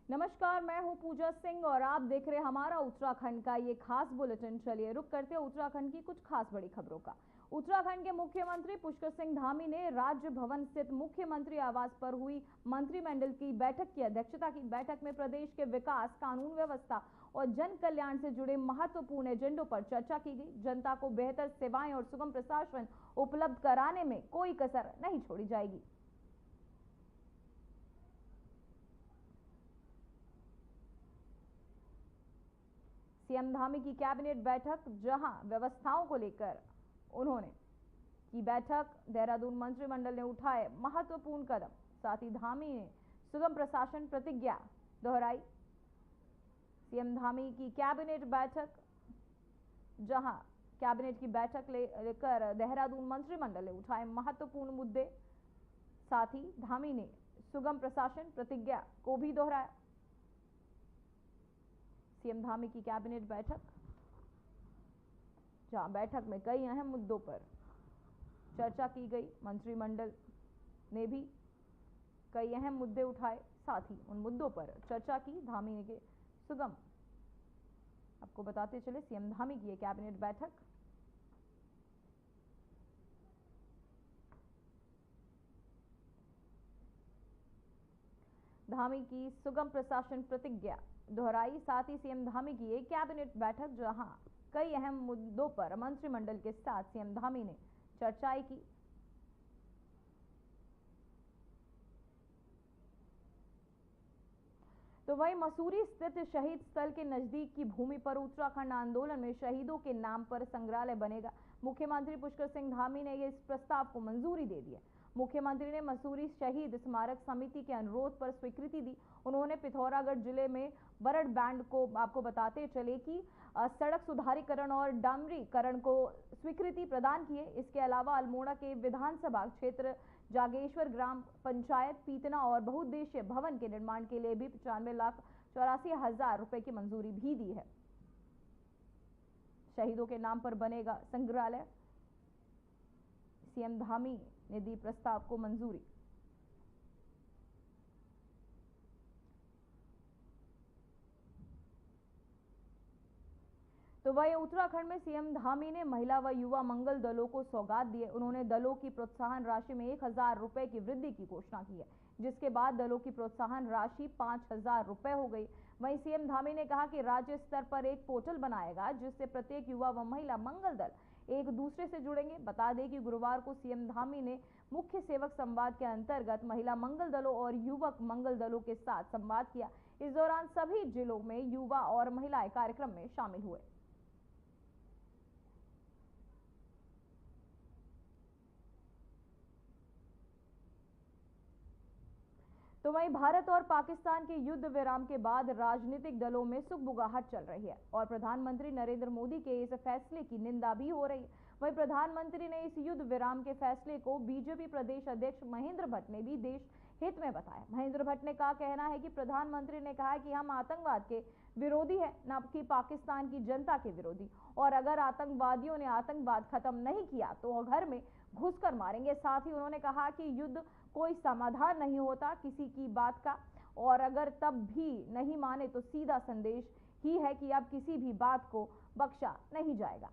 नमस्कार, मैं हूं पूजा सिंह और आप देख रहे हैं हमारा उत्तराखंड का ये खास बुलेटिन। चलिए रुक करते हैं उत्तराखंड की कुछ खास बड़ी खबरों का। उत्तराखंड के मुख्यमंत्री पुष्कर सिंह धामी ने राज भवन स्थित मुख्यमंत्री आवास पर हुई मंत्रिमंडल की बैठक की अध्यक्षता की। बैठक में प्रदेश के विकास, कानून व्यवस्था और जन कल्याण से जुड़े महत्वपूर्ण एजेंडों पर चर्चा की गई। जनता को बेहतर सेवाएं और सुगम प्रशासन उपलब्ध कराने में कोई कसर नहीं छोड़ी जाएगी। सीएम धामी की कैबिनेट बैठक, जहां व्यवस्थाओं को लेकर उन्होंने की बैठक, देहरादून मंत्रिमंडल ने उठाए महत्वपूर्ण कदम। साथ ही धामी ने सुगम प्रशासन प्रतिज्ञा दोहराई। सीएम धामी की कैबिनेट बैठक, जहां कैबिनेट की बैठक लेकर देहरादून मंत्रिमंडल ने उठाए महत्वपूर्ण मुद्दे। साथ ही धामी ने सुगम प्रशासन प्रतिज्ञा को भी दोहराया। सीएम धामी की कैबिनेट बैठक, जहां बैठक में कई अहम मुद्दों पर चर्चा की गई। मंत्रिमंडल ने भी कई अहम मुद्दे उठाए, साथ ही उन मुद्दों पर चर्चा की। धामी के सुगम, आपको बताते चले, सीएम धामी की कैबिनेट बैठक, धामी की सुगम प्रशासन प्रतिज्ञा दोहराई। साथ ही सीएम धामी की एक कैबिनेट बैठक, जहां कई अहम मुद्दों पर मंत्रिमंडल के साथ सीएम धामी ने चर्चाएं की। तो वहीं मसूरी स्थित शहीद स्थल के नजदीक की भूमि पर उत्तराखंड आंदोलन में शहीदों के नाम पर संग्रहालय बनेगा। मुख्यमंत्री पुष्कर सिंह धामी ने इस प्रस्ताव को मंजूरी दे दी है। मुख्यमंत्री ने मसूरी शहीद स्मारक समिति के अनुरोध पर स्वीकृति दी। उन्होंने पिथौरागढ़ जिले में बरड़ बैंड को, आपको बताते चले कि सड़क सुधारीकरण और डामरीकरण को स्वीकृति प्रदान की है। इसके अलावा अल्मोड़ा के विधानसभा क्षेत्र जागेश्वर ग्राम पंचायत पीतना और बहुउद्देशीय भवन के निर्माण के लिए भी 95,84,000 रुपए की मंजूरी भी दी है। शहीदों के नाम पर बनेगा संग्रहालय। सीएम धामी ने दी प्रस्ताव को मंजूरी। तो वहीं उत्तराखंड में सीएम धामी ने महिला व युवा मंगल दलों को सौगात दी है। उन्होंने दलों की प्रोत्साहन राशि में 1,000 रुपए की वृद्धि की घोषणा की है, जिसके बाद दलों की प्रोत्साहन राशि 5,000 रुपए हो गई। वहीं सीएम धामी ने कहा कि राज्य स्तर पर एक पोर्टल बनाएगा, जिससे प्रत्येक युवा व महिला मंगल दल एक दूसरे से जुड़ेंगे। बता दें कि गुरुवार को सीएम धामी ने मुख्य सेवक संवाद के अंतर्गत महिला मंगल दलों और युवक मंगल दलों के साथ संवाद किया। इस दौरान सभी जिलों में युवा और महिलाएं कार्यक्रम में शामिल हुए। तो वहीं भारत और पाकिस्तान के युद्ध विराम के बाद राजनीतिक दलों में सुगबुगाहट चल रही है और प्रधानमंत्री नरेंद्र मोदी के इस फैसले की निंदा भी हो रही है। वहीं प्रधानमंत्री ने इस युद्ध विराम के फैसले को बीजेपी प्रदेश अध्यक्ष महेंद्र भट्ट ने भी देश हित में बताया। महेंद्र भट्ट ने का कहना है कि प्रधानमंत्री ने कहा कि हम आतंकवाद के विरोधी है, न कि पाकिस्तान की जनता के विरोधी, और अगर आतंकवादियों ने आतंकवाद खत्म नहीं किया तो घर में घुसकर मारेंगे। साथ ही उन्होंने कहा कि युद्ध कोई समाधान नहीं होता किसी की बात का, और अगर तब भी नहीं माने तो सीधा संदेश ही है कि अब किसी भी बात को बख्शा नहीं जाएगा।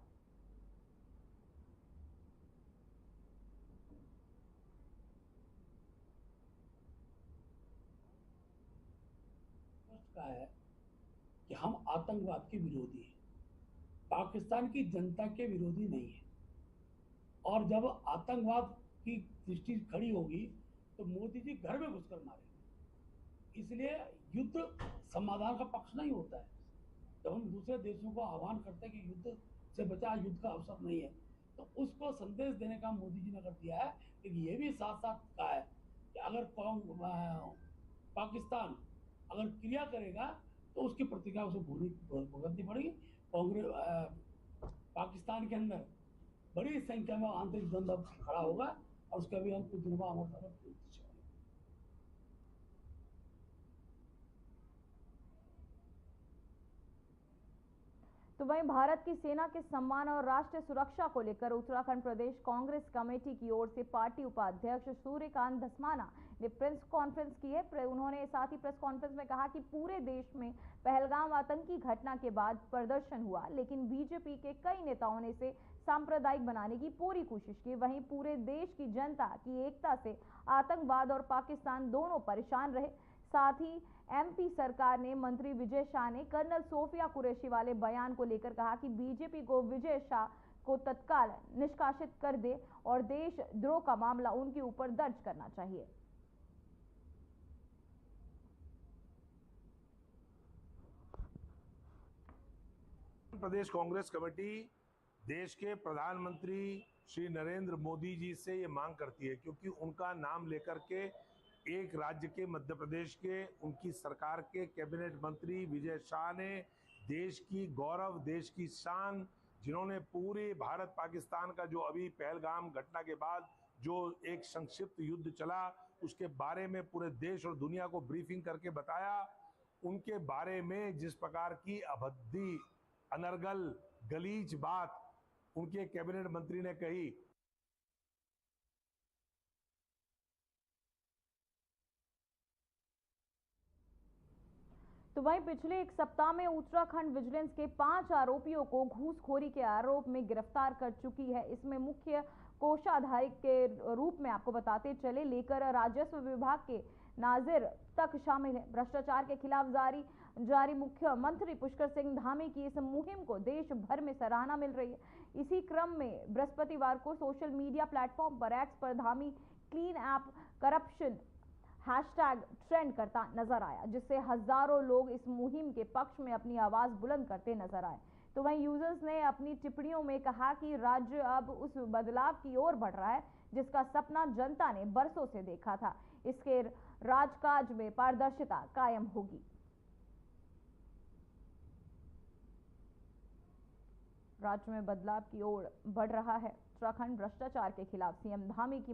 कहा है कि हम आतंकवाद के विरोधी हैं, पाकिस्तान की जनता के विरोधी नहीं है। और जब आतंकवाद की दृष्टि खड़ी होगी तो मोदी जी घर में घुसकर मारेंगे। इसलिए युद्ध समाधान का पक्ष नहीं होता है। जब हम दूसरे देशों को आह्वान करते हैं कि युद्ध से बचा, युद्ध का अवसर नहीं है, तो उसको संदेश देने का मोदी जी ने कर दिया है। लेकिन ये भी साथ साथ कहा है कि अगर पाकिस्तान अगर क्रिया करेगा तो उसकी प्रतिक्रिया उसे भुगतनी पड़ेगी। कांग्रेस पाकिस्तान के अंदर बड़ी संख्या में आंतरिक द्वंद्व खड़ा होगा और उसका भी हम कुछ दिनों में अमर। तो वहीं भारत की सेना के सम्मान और राष्ट्रीय सुरक्षा को लेकर उत्तराखंड प्रदेश कांग्रेस कमेटी की ओर से पार्टी उपाध्यक्ष सूर्यकांत धस्माना ने प्रेस कॉन्फ्रेंस की है। उन्होंने साथ ही प्रेस कॉन्फ्रेंस में कहा कि पूरे देश में पहलगाम आतंकी घटना के बाद प्रदर्शन हुआ, लेकिन बीजेपी के कई नेताओं ने इसे सांप्रदायिक बनाने की पूरी कोशिश की। वहीं पूरे देश की जनता की एकता से आतंकवाद और पाकिस्तान दोनों परेशान रहे। साथ ही एमपी सरकार ने मंत्री विजय शाह ने कर्नल सोफिया कुरैशी वाले बयान को लेकर कहा कि बीजेपी को विजय शाह को तत्काल निष्कासित कर दे और देशद्रोह का मामला उनके ऊपर दर्ज करना चाहिए। प्रदेश कांग्रेस कमेटी देश के प्रधानमंत्री श्री नरेंद्र मोदी जी से ये मांग करती है, क्योंकि उनका नाम लेकर के एक राज्य के मध्य प्रदेश के उनकी सरकार के कैबिनेट मंत्री विजय शाह ने देश की गौरव, देश की शान, जिन्होंने पूरे भारत पाकिस्तान का जो अभी पहलगाम घटना के बाद जो एक संक्षिप्त युद्ध चला उसके बारे में पूरे देश और दुनिया को ब्रीफिंग करके बताया, उनके बारे में जिस प्रकार की अभद्दी, अनर्गल, गलीच बात उनके कैबिनेट मंत्री ने कही। तो वहीं पिछले एक सप्ताह में उत्तराखंड विजिलेंस के 5 आरोपियों को घूसखोरी के आरोप में गिरफ्तार कर चुकी है। इसमें मुख्य कोषाधारक के रूप में आपको बताते चले लेकर राजस्व विभाग के नाजिर तक शामिल है। भ्रष्टाचार के खिलाफ जारी मुख्यमंत्री पुष्कर सिंह धामी की इस मुहिम को देश भर में सराहना मिल रही है। इसी क्रम में बृहस्पतिवार को सोशल मीडिया प्लेटफॉर्म पर एक्स पर Dhami clean app corruption hashtag trend करता नजर आया, जिससे हजारों लोग इस मुहिम के पक्ष में अपनी आवाज बुलंद करते नजर आए। तो वहीं यूजर्स ने अपनी टिप्पणियों में कहा कि राज्य अब उस बदलाव की ओर बढ़ रहा है जिसका सपना जनता ने बरसों से देखा था। इसके राजकाज में पारदर्शिता कायम होगी। राज्य में बदलाव की ओर बढ़ रहा है उत्तराखंड। भ्रष्टाचार के खिलाफ सीएम धामी की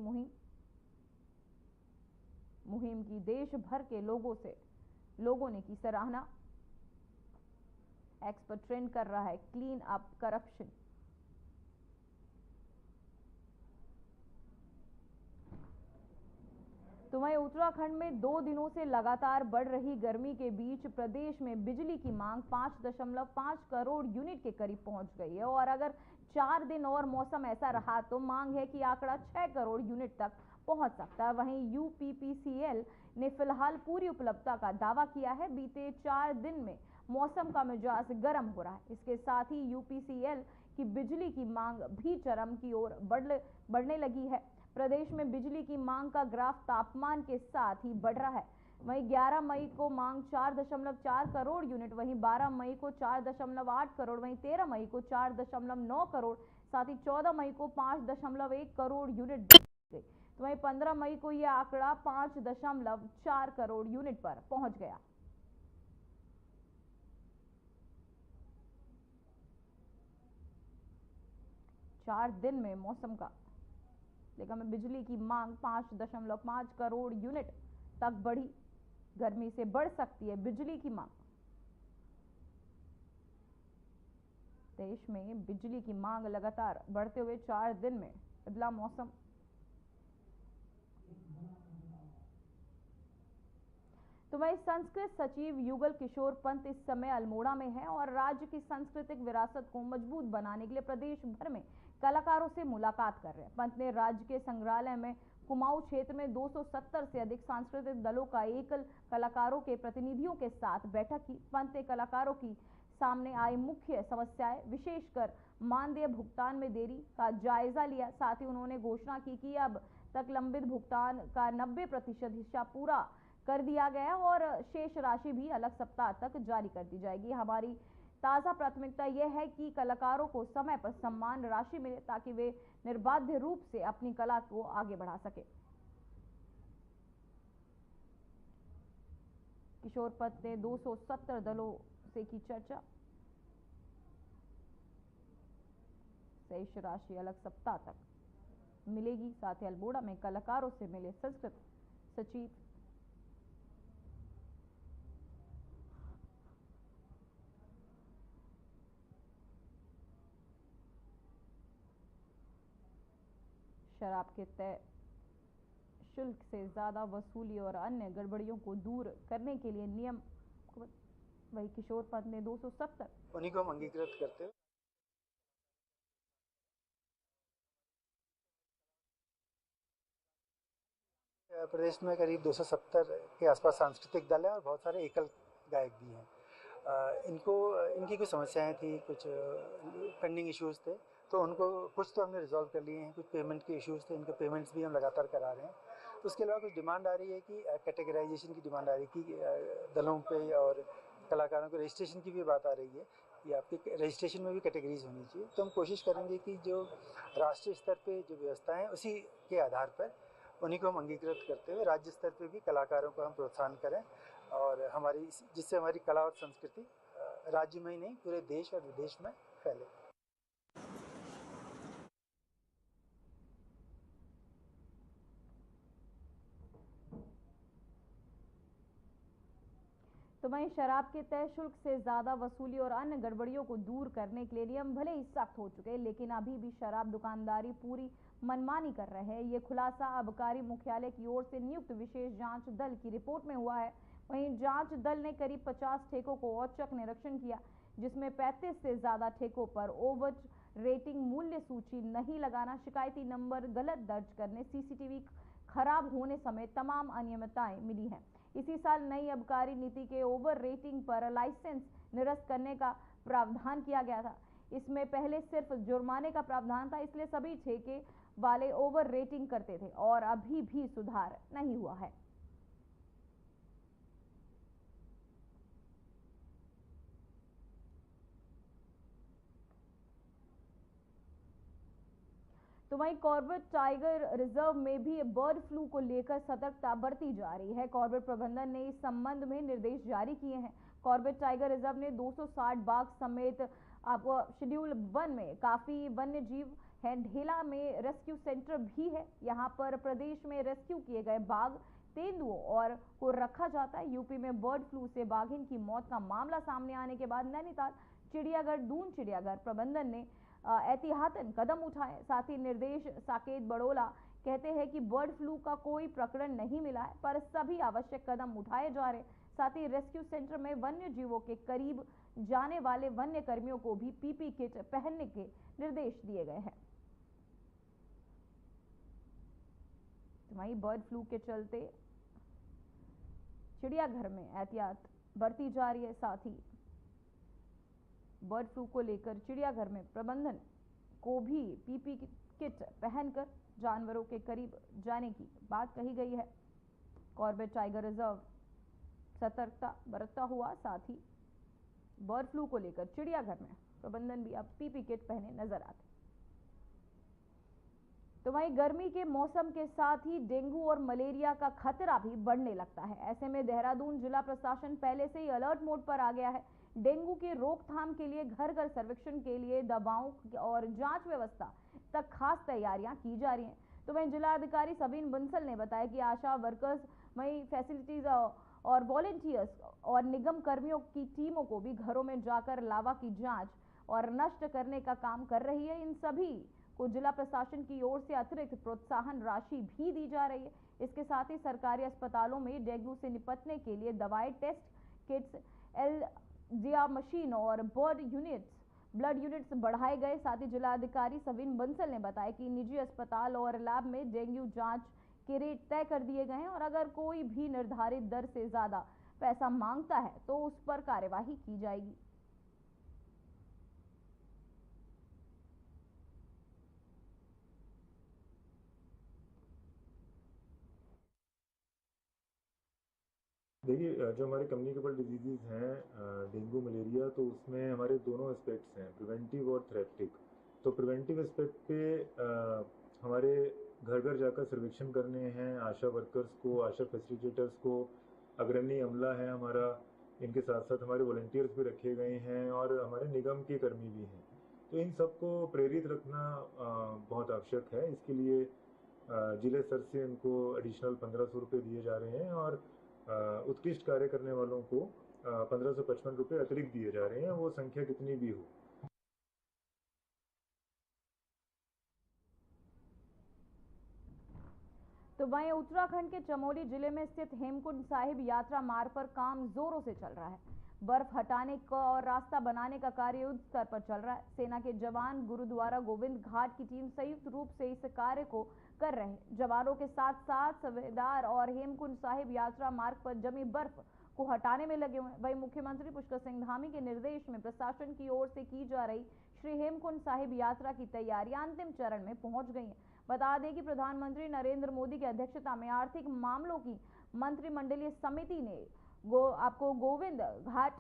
मुहिम की देश भर के लोगों ने की सराहना। एक्स पर ट्रेंड कर रहा है क्लीन अप करप्शन। तो वहीं उत्तराखंड में 2 दिनों से लगातार बढ़ रही गर्मी के बीच प्रदेश में बिजली की मांग 5.5 करोड़ यूनिट के करीब पहुंच गई है और अगर 4 दिन और मौसम ऐसा रहा तो मांग है कि आंकड़ा 6 करोड़ यूनिट तक पहुंच सकता है। वहीं यूपीपीसीएल ने फिलहाल पूरी उपलब्धता का दावा किया है। बीते 4 दिन में मौसम का मिजाज गर्म हो रहा है। इसके साथ ही यूपीसीएल की बिजली की मांग भी चरम की ओर बढ़ने लगी है। प्रदेश में बिजली की मांग का ग्राफ तापमान के साथ ही बढ़ रहा है। वहीं 11 मई को मांग 4.4 करोड़ यूनिट, वहीं 12 मई को 4.8 करोड़, वहीं 13 मई को 4.9 करोड़, साथ ही 14 मई को 5.1 करोड़ यूनिट गई। तो वहीं 15 मई को यह आंकड़ा 5.4 करोड़ यूनिट पर पहुंच गया। चार दिन में मौसम का लेकिन में बिजली की मांग 5.5 करोड़ यूनिट तक बढ़ी। गर्मी से बढ़ सकती है बिजली की मांग। देश में बिजली की मांग लगातार बढ़ते हुए 4 दिन में बदला मौसम। तो वही संस्कृत सचिव युगल किशोर पंत इस समय अल्मोड़ा में है और राज्य की सांस्कृतिक विरासत को मजबूत बनाने के लिए प्रदेश भर में कलाकारों से मुलाकात कर रहे हैं। पंत ने राज्य के संग्रहालय में कुमाऊं क्षेत्र में 270 से अधिक सांस्कृतिक दलों का एकल कलाकारों के प्रतिनिधियों के साथ बैठक की। पंत ने कलाकारों की सामने आई मुख्य समस्याएं, विशेषकर मानदेय भुगतान में देरी का जायजा लिया। साथ ही उन्होंने घोषणा की कि अब तक लंबित भुगतान का 90% हिस्सा पूरा कर दिया गया और शेष राशि भी अगले सप्ताह तक जारी कर दी जाएगी। हमारी ताजा प्राथमिकता यह है कि कलाकारों को समय पर सम्मान राशि मिले ताकि वे निर्बाध रूप से अपनी कला को आगे बढ़ा सके। किशोर पंत ने 270 दलों से की चर्चा। शेष राशि अगले सप्ताह तक मिलेगी। साथ ही अल्मोड़ा में कलाकारों से मिले संस्कृत सचिव। शुल्क से ज़्यादा वसूली और अन्य गड़बड़ियों को दूर करने के लिए नियम, वही किशोर पंत ने 270 उन्हीं को हम अंगीकृत करते हुए प्रदेश में करीब 270 के आसपास सांस्कृतिक दल है और बहुत सारे एकल गायक भी हैं। इनकी कुछ समस्याएं थी, कुछ पेंडिंग इश्यूज थे, तो उनको कुछ तो हमने रिजॉल्व कर लिए हैं, कुछ पेमेंट के इश्यूज थे, इनके पेमेंट्स भी हम लगातार करा रहे हैं। तो उसके अलावा कुछ डिमांड आ रही है कि कैटेगराइजेशन की डिमांड आ रही है कि दलों पे और कलाकारों के रजिस्ट्रेशन की भी बात आ रही है कि आपके रजिस्ट्रेशन में भी कैटेगरीज होनी चाहिए। तो हम कोशिश करेंगे कि जो राष्ट्रीय स्तर पर जो व्यवस्था है उसी के आधार पर उन्हीं को हम अंगीकृत करते हुए राज्य स्तर पे भी कलाकारों को हम प्रोत्साहन करें और जिससे हमारी कला और संस्कृति राज्य में ही नहीं पूरे देश और विदेश में फैले। तो वहीं शराब के तय शुल्क से ज्यादा वसूली और अन्य गड़बड़ियों को दूर करने के लिए नियम भले ही सख्त हो चुके हैं, लेकिन अभी भी शराब दुकानदारी पूरी मनमानी कर रहे हैं। ये खुलासा आबकारी मुख्यालय की ओर से नियुक्त विशेष जांच दल की रिपोर्ट में हुआ है। वहीं जांच दल ने करीब 50 ठेकों को औचक निरीक्षण किया, जिसमें 35 से ज्यादा ठेकों पर ओवर रेटिंग, मूल्य सूची नहीं लगाना, शिकायती नंबर गलत दर्ज करने, सीसीटीवी खराब होने समेत तमाम अनियमितताएं मिली हैं। इसी साल नई आबकारी नीति के ओवर रेटिंग पर लाइसेंस निरस्त करने का प्रावधान किया गया था। इसमें पहले सिर्फ जुर्माने का प्रावधान था, इसलिए सभी ठेके वाले ओवर रेटिंग करते थे और अभी भी सुधार नहीं हुआ है। तो वहीं कॉर्बेट टाइगर रिजर्व में भी बर्ड फ्लू को लेकर सतर्कता बरती जा रही है। कॉर्बेट प्रबंधन ने इस संबंध में निर्देश जारी किए हैं। कॉर्बेट टाइगर रिजर्व ने 260 बाघ समेत आपको शेड्यूल 1 में काफी वन्य जीव है। ढेला में रेस्क्यू सेंटर भी है। यहाँ पर प्रदेश में रेस्क्यू किए गए बाघ, तेंदुओं और को रखा जाता है। यूपी में बर्ड फ्लू से बाघिन की मौत का मामला सामने आने के बाद नैनीताल चिड़ियाघर, दून चिड़ियाघर प्रबंधन ने एहतियातन कदम उठाए। साथ ही निर्देश साकेत बड़ोला कहते हैं कि बर्ड फ्लू का कोई प्रकरण नहीं मिला है, पर सभी आवश्यक कदम उठाए जा रहे हैं। साथ ही रेस्क्यू सेंटर में वन्य जीवों के करीब जाने वाले वन्य कर्मियों को भी पीपी किट पहनने के निर्देश दिए गए हैं। वहीं बर्ड फ्लू के चलते चिड़ियाघर में एहतियात बरती जा रही है। साथ ही बर्ड फ्लू को लेकर चिड़ियाघर में प्रबंधन को भी पीपी किट पहनकर जानवरों के करीब जाने की बात कही गई है। कॉर्बेट टाइगर रिजर्व सतर्कता बरतता हुआ, साथ ही बर्ड फ्लू को लेकर चिड़ियाघर में प्रबंधन भी अब पीपी किट पहने नजर आते। तो वहीं गर्मी के मौसम के साथ ही डेंगू और मलेरिया का खतरा भी बढ़ने लगता है। ऐसे में देहरादून जिला प्रशासन पहले से ही अलर्ट मोड पर आ गया है। डेंगू की रोकथाम के लिए घर घर सर्वेक्षण के लिए दवाओं और जांच व्यवस्था तक खास तैयारियां की जा रही हैं। तो वहीं जिलाधिकारी सबीन बंसल ने बताया कि आशा वर्कर्स, वहीं फैसिलिटीज और वॉलेंटियर्स और निगम कर्मियों की टीमों को भी घरों में जाकर लावा की जांच और नष्ट करने का काम कर रही है। इन सभी को जिला प्रशासन की ओर से अतिरिक्त प्रोत्साहन राशि भी दी जा रही है। इसके साथ ही सरकारी अस्पतालों में डेंगू से निपटने के लिए दवाएं, टेस्ट किट्स, एलजीआर मशीन और ब्लड यूनिट्स बढ़ाए गए। साथ ही जिलाधिकारी सबीन बंसल ने बताया कि निजी अस्पताल और लैब में डेंगू जांच के रेट तय कर दिए गए हैं और अगर कोई भी निर्धारित दर से ज्यादा पैसा मांगता है तो उस पर कार्यवाही की जाएगी। देखिए, जो हमारे कम्युनिकेबल डिजीज़ हैं, डेंगू, मलेरिया, तो उसमें हमारे दोनों एस्पेक्ट्स हैं, प्रिवेंटिव और थेरेप्टिक। तो प्रिवेंटिव एस्पेक्ट पे हमारे घर घर जाकर सर्वेक्षण करने हैं। आशा वर्कर्स को, आशा फैसिलिटेटर्स को, अग्रणी अमला है हमारा, इनके साथ साथ हमारे वॉलंटियर्स भी रखे गए हैं और हमारे निगम के कर्मी भी हैं। तो इन सबको प्रेरित रखना बहुत आवश्यक है। इसके लिए जिले स्तर से इनको एडिशनल 1500 रुपये दिए जा रहे हैं और उत्कृष्ट कार्य करने वालों को 1555 रुपये अतिरिक्त दिए जा रहे हैं, वो संख्या कितनी भी हो। तो वहीं उत्तराखंड के चमोली जिले में स्थित हेमकुंड साहिब यात्रा मार्ग पर काम जोरों से चल रहा है। बर्फ हटाने का और रास्ता बनाने का कार्य युद्ध स्तर पर चल रहा है। सेना के जवान, गुरुद्वारा गोविंद घाट की टीम संयुक्त रूप से इस कार्य को कर रहे हैं। जवानों के साथ साथ सूबेदार और हेमकुंड साहिब यात्रा मार्ग पर जमी बर्फ को हटाने में लगे हुए हैं। वहीं मुख्यमंत्री पुष्कर सिंह धामी के निर्देश में प्रशासन की ओर से की जा रही श्री हेमकुंड साहिब यात्रा की तैयारियां अंतिम चरण में पहुंच गई हैं। बता दें कि प्रधानमंत्री नरेंद्र मोदी की अध्यक्षता में आर्थिक मामलों की मंत्रिमंडलीय समिति ने आपको गोविंद घाट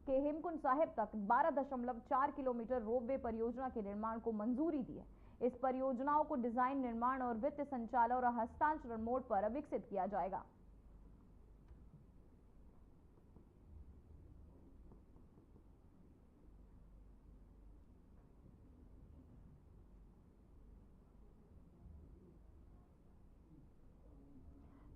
के हेमकुंड साहिब तक 12.4 किलोमीटर रोपवे परियोजना के निर्माण को मंजूरी दी है। इस परियोजनाओं को डिजाइन, निर्माण और वित्त संचालन और हस्तांतरण मोड पर विकसित किया जाएगा।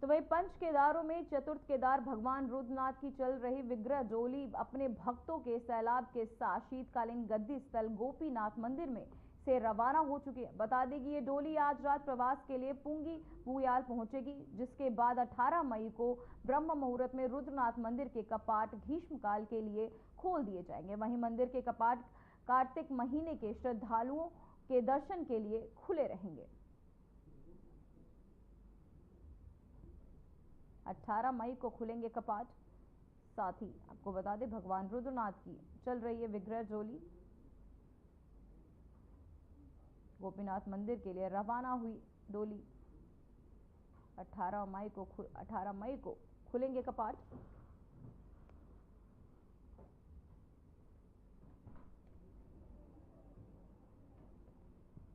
तो वही पंच केदारों में चतुर्थ केदार भगवान रुद्रनाथ की चल रही विग्रह डोली अपने भक्तों के सैलाब के साथ शीतकालीन गद्दी स्थल गोपीनाथ मंदिर में से रवाना हो चुकी है। बता दें कि ये डोली आज रात प्रवास के लिए पुंगी बुयाल पहुंचेगी, जिसके बाद 18 मई को ब्रह्म मुहूर्त में रुद्रनाथ मंदिर के कपाट ग्रीष्मकाल के लिए खोल दिए जाएंगे। वहीं मंदिर के कपाट कार्तिक महीने के श्रद्धालुओं के दर्शन के लिए खुले रहेंगे। 18 मई को खुलेंगे कपाट। साथ ही आपको बता दें भगवान रुद्रनाथ की चल रही है विग्रह डोली गोपीनाथ मंदिर के लिए रवाना हुई डोली 18 मई को खुलेंगे कपाट।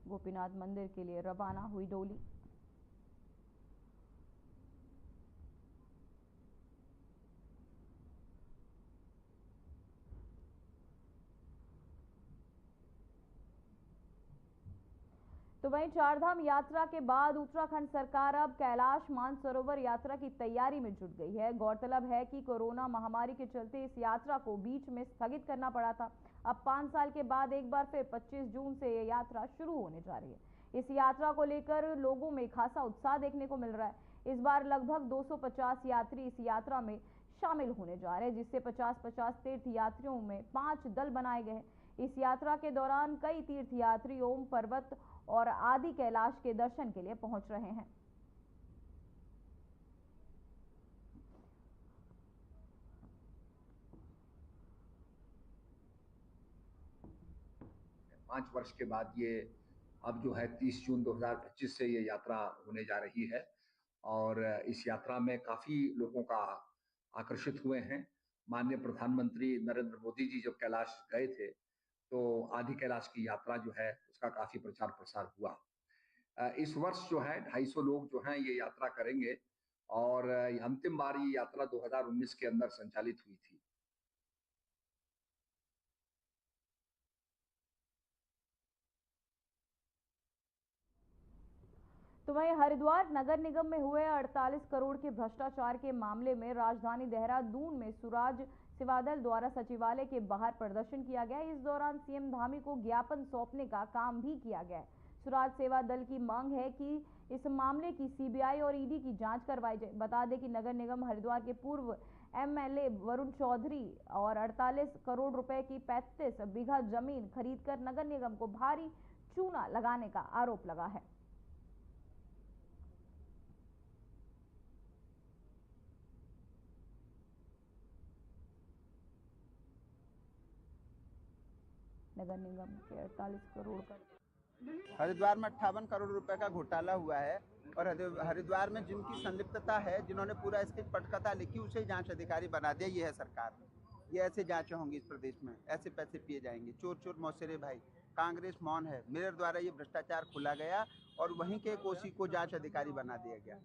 गोपीनाथ मंदिर के लिए रवाना हुई डोली। तो वहीं चारधाम यात्रा के बाद उत्तराखंड सरकार अब कैलाश मानसरोवर यात्रा की तैयारी में जुट गई है। गौरतलब है कि कोरोना महामारी के चलते इस यात्रा को बीच में स्थगित करना पड़ा था। अब 5 साल के बाद एक बार फिर 25 जून से यह यात्रा शुरू होने जा रही है। इस यात्रा को लेकर लोगों में खासा उत्साह देखने को मिल रहा है। इस बार लगभग 250 यात्री इस यात्रा में शामिल होने जा रहे हैं, जिससे 50-50 तीर्थ यात्रियों में 5 दल बनाए गए हैं। इस यात्रा के दौरान कई तीर्थ यात्री ओम पर्वत और आदि कैलाश के दर्शन के लिए पहुंच रहे हैं। पांच वर्ष के बाद ये अब जो है 30 जून 2025 से ये यात्रा होने जा रही है और इस यात्रा में काफी लोगों का आकर्षित हुए हैं। माननीय प्रधानमंत्री नरेंद्र मोदी जी जब कैलाश गए थे तो आदि कैलाश की यात्रा जो है उसका काफी प्रचार प्रसार हुआ। इस वर्ष जो है 250 लोग जो हैं ये यात्रा करेंगे और अंतिम बार ये यात्रा 2019 के अंदर संचालित हुई थी। तो वहीं हरिद्वार नगर निगम में हुए 48 करोड़ के भ्रष्टाचार के मामले में राजधानी देहरादून में सुराज सेवा दल द्वारा सचिवालय के बाहर प्रदर्शन किया गया। इस दौरान सीएम धामी को ज्ञापन सौंपने का काम भी किया गया। सुराज सेवा दल की मांग है कि इस मामले की सीबीआई और ईडी की जांच करवाई जाए। बता दें कि नगर निगम हरिद्वार के पूर्व एमएलए वरुण चौधरी और 48 करोड़ रुपए की 35 बीघा जमीन खरीदकर नगर निगम को भारी चूना लगाने का आरोप लगा है। नगर निगम के 48 करोड़ का हरिद्वार में 58 करोड़ रुपए का घोटाला हुआ है और हरिद्वार में जिनकी संलिप्तता है, जिन्होंने पूरा इसकी पटकथा लिखी, उसे जांच अधिकारी बना दिया। ये है सरकार। ये ऐसे जांचें होंगी इस प्रदेश में, ऐसे पैसे पिए जाएंगे। चोर चोर मौसेरे भाई, कांग्रेस मौन है। मेरे द्वारा ये भ्रष्टाचार खुला गया और वहीं के कोसी को जांच अधिकारी बना दिया गया।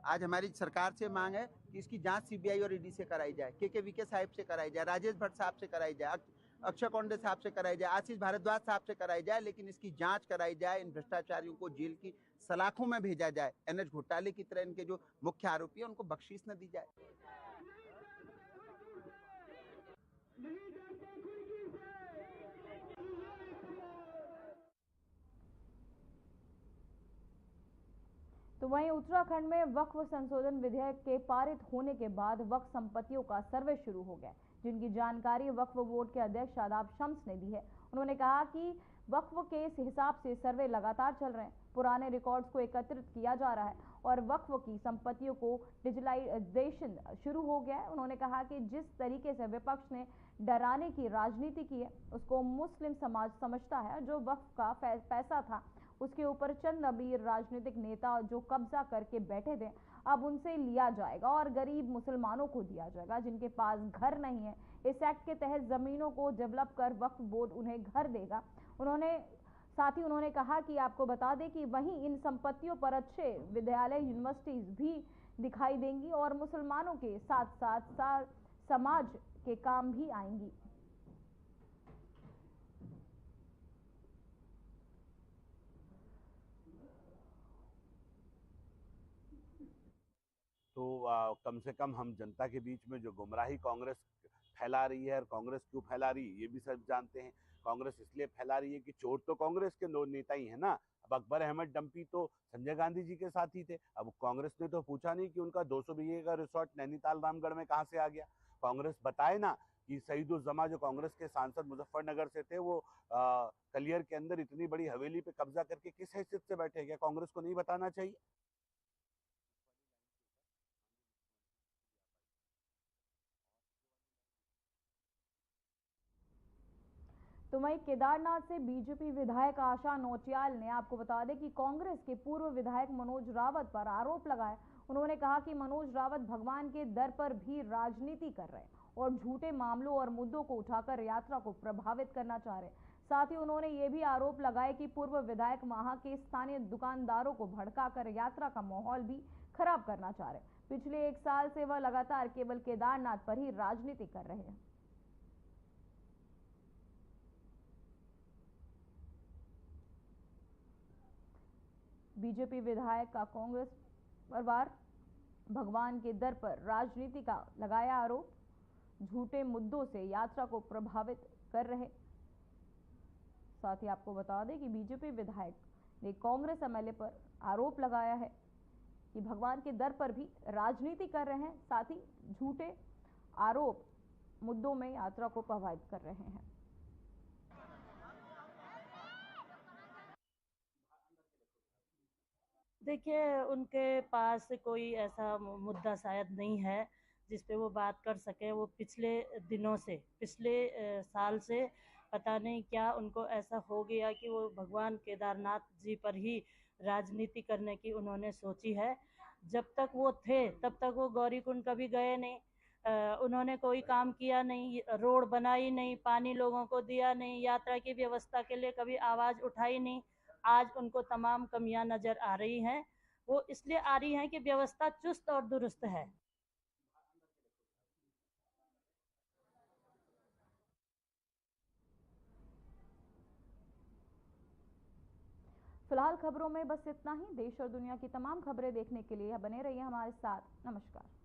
आज हमारी सरकार से मांग है कि इसकी जांच सीबीआई और ईडी से कराई जाए, के साहिब से कराई जाए, राजेश भट्ट साहब से कराई जाए, अक्षय कोंडे साहब से कराई जाए, आशीष भारद्वाज साहब से कराई जाए, लेकिन इसकी जांच कराई जाए। इन भ्रष्टाचारियों को जेल की सलाखों में भेजा जाए। एनएच घोटाले की तरह इनके जो मुख्य आरोपी हैं उनको बख्शीश न दी जाए। तो वहीं उत्तराखंड में वक्फ संशोधन विधेयक के पारित होने के बाद वक्फ संपत्तियों का सर्वे शुरू हो गया, जिनकी जानकारी वक्फ बोर्ड के अध्यक्ष शादाब शम्स ने दी है। उन्होंने कहा कि वक्फ के हिसाब से सर्वे लगातार चल रहे हैं, पुराने रिकॉर्ड्स को एकत्रित किया जा रहा है और वक्फ की संपत्तियों को डिजिटलाइजेशन शुरू हो गया है। उन्होंने कहा कि जिस तरीके से विपक्ष ने डराने की राजनीति की है, उसको मुस्लिम समाज समझता है। जो वक्फ का पैसा था, उसके ऊपर चंद अमीर राजनीतिक नेता जो कब्जा करके बैठे थे, अब उनसे लिया जाएगा और गरीब मुसलमानों को दिया जाएगा जिनके पास घर नहीं है। इस एक्ट के तहत जमीनों को डेवलप कर वक्फ बोर्ड उन्हें घर देगा। साथ ही उन्होंने कहा कि आपको बता दें कि वहीं इन संपत्तियों पर अच्छे विद्यालय, यूनिवर्सिटीज भी दिखाई देंगी और मुसलमानों के साथ साथ समाज के काम भी आएंगी। तो कम से कम हम जनता के बीच में जो गुमराही कांग्रेस फैला रही है, और कांग्रेस क्यों फैला रही है ये भी सब जानते हैं। कांग्रेस इसलिए फैला रही है कि चोर तो कांग्रेस के नेता ही है ना। अब अकबर अहमद डंपी तो संजय गांधी जी के साथ ही थे। अब कांग्रेस ने तो पूछा नहीं कि उनका 200 बीघे का रिसोर्ट नैनीताल रामगढ़ में कहाँ से आ गया। कांग्रेस बताए ना कि सईदुज्जमा जो कांग्रेस के सांसद मुजफ्फरनगर से थे, वो कलियर के अंदर इतनी बड़ी हवेली पे कब्जा करके किस हैसियत से बैठे। क्या कांग्रेस को नहीं बताना चाहिए? तो वहीं केदारनाथ से बीजेपी विधायक आशा नौटियाल ने आपको बता दें कि कांग्रेस के पूर्व विधायक मनोज रावत पर आरोप लगाया। उन्होंने कहा कि मनोज रावत भगवान के दर पर भी राजनीति कर रहे हैं और झूठे मामलों और मुद्दों को उठाकर यात्रा को प्रभावित करना चाह रहे हैं। साथ ही उन्होंने ये भी आरोप लगाया कि पूर्व विधायक वहां के स्थानीय दुकानदारों को भड़काकर यात्रा का माहौल भी खराब करना चाह रहे हैं। पिछले 1 साल से वह लगातार केवल केदारनाथ पर ही राजनीति कर रहे हैं। बीजेपी विधायक का कांग्रेस परिवार भगवान के दर पर राजनीति का लगाया आरोप, झूठे मुद्दों से यात्रा को प्रभावित कर रहे। साथ ही आपको बता दें कि बीजेपी विधायक ने कांग्रेस एमएलए पर आरोप लगाया है कि भगवान के दर पर भी राजनीति कर रहे हैं, साथ ही झूठे आरोप मुद्दों में यात्रा को प्रभावित कर रहे हैं। देखिए, उनके पास कोई ऐसा मुद्दा शायद नहीं है जिस पे वो बात कर सके। वो पिछले दिनों से, पिछले साल से पता नहीं क्या उनको ऐसा हो गया कि वो भगवान केदारनाथ जी पर ही राजनीति करने की उन्होंने सोची है। जब तक वो थे तब तक वो गौरीकुंड कभी गए नहीं, उन्होंने कोई काम किया नहीं, रोड बनाई नहीं, पानी लोगों को दिया नहीं, यात्रा की व्यवस्था के लिए कभी आवाज़ उठाई नहीं। आज उनको तमाम कमियां नज़र आ रही हैं। वो इसलिए आ रही हैं कि व्यवस्था चुस्त और दुरुस्त है। फिलहाल खबरों में बस इतना ही। देश और दुनिया की तमाम खबरें देखने के लिए बने रहिए हमारे साथ। नमस्कार।